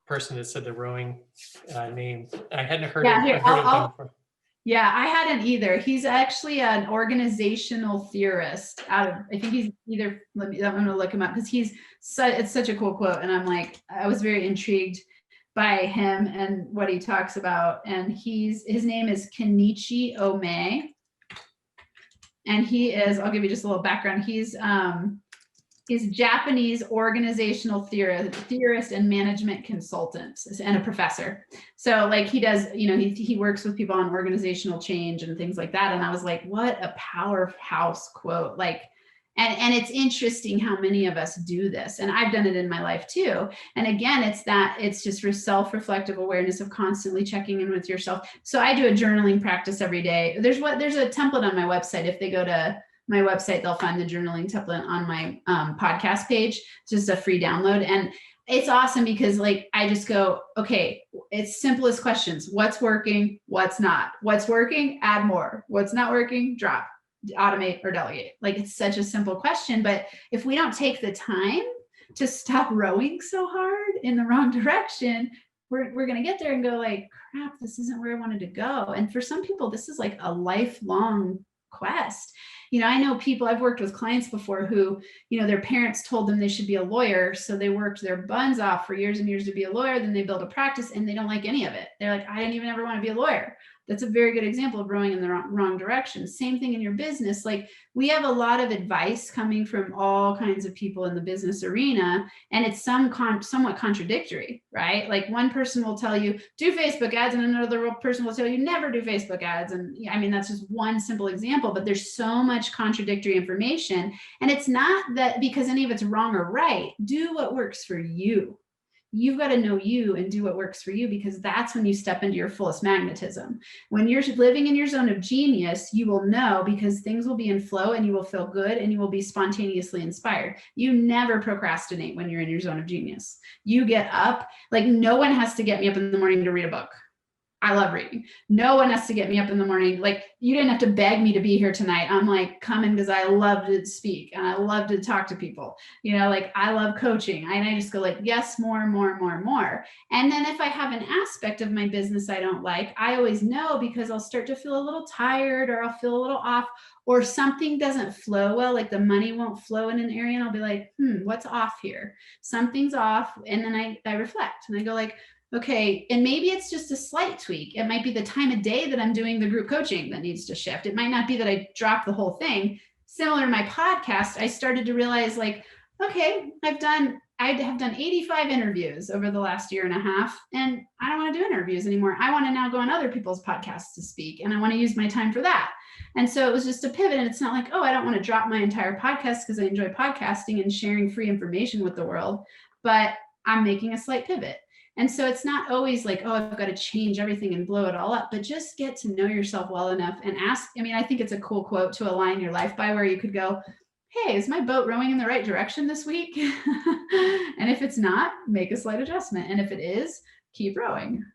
person that said the rowing name. I hadn't heard Yeah, it. here, I've heard it before. Yeah, I hadn't either. He's actually an organizational theorist out of, I think he's either, I'm going to look him up because it's such a cool quote. And I'm like, I was very intrigued by him and what he talks about. And his name is Kenichi Ome. And he is, I'll give you just a little background. He's Japanese organizational theorist and management consultant and a professor. So like he does, he works with people on organizational change and things like that. And I was like, what a powerhouse quote. Like, and it's interesting how many of us do this. And I've done it in my life too. And again, it's just for self-reflective awareness of constantly checking in with yourself. So I do a journaling practice every day. There's a template on my website. If they go to my website, they'll find the journaling template on my podcast page. It's just a free download. And it's awesome because like, I just go, okay, it's simplest questions. What's working? What's not? What's working? Add more. What's not working? Drop, automate, or delegate. Like it's such a simple question, but if we don't take the time to stop rowing so hard in the wrong direction, we're going to get there and go like, crap, this isn't where I wanted to go. And for some people, this is like a lifelong quest. I know people, I've worked with clients before who, their parents told them they should be a lawyer. So they worked their buns off for years and years to be a lawyer. Then they build a practice and they don't like any of it. They're like, I didn't even ever want to be a lawyer. That's a very good example of rowing in the wrong direction. Same thing in your business. Like we have a lot of advice coming from all kinds of people in the business arena, and it's somewhat contradictory, right? Like one person will tell you do Facebook ads and another person will tell you never do Facebook ads. And I mean, that's just one simple example, but there's so much contradictory information. And it's not that because any of it's wrong or right. Do what works for you. You've got to know you and do what works for you, because that's when you step into your fullest magnetism. When you're living in your zone of genius, you will know because things will be in flow and you will feel good and you will be spontaneously inspired. You never procrastinate when you're in your zone of genius. You get up, like no one has to get me up in the morning to read a book. I love reading. No one has to get me up in the morning. Like you didn't have to beg me to be here tonight. I'm like coming because I love to speak and I love to talk to people. Like I love coaching. And I just go like, yes, more. And then if I have an aspect of my business I don't like, I always know because I'll start to feel a little tired or I'll feel a little off or something doesn't flow well, like the money won't flow in an area. And I'll be like, what's off here? Something's off. And then I reflect and I go like, okay, and maybe it's just a slight tweak. It might be the time of day that I'm doing the group coaching that needs to shift. It might not be that I dropped the whole thing. Similar to my podcast, I started to realize like, okay, I have done 85 interviews over the last year and a half, and I don't want to do interviews anymore. I want to now go on other people's podcasts to speak, and I want to use my time for that. And so it was just a pivot, and it's not like, oh, I don't want to drop my entire podcast because I enjoy podcasting and sharing free information with the world, but I'm making a slight pivot. And so it's not always like, oh, I've got to change everything and blow it all up, but just get to know yourself well enough and ask. I mean, I think it's a cool quote to align your life by, where you could go, hey, is my boat rowing in the right direction this week? And if it's not, make a slight adjustment. And if it is, keep rowing.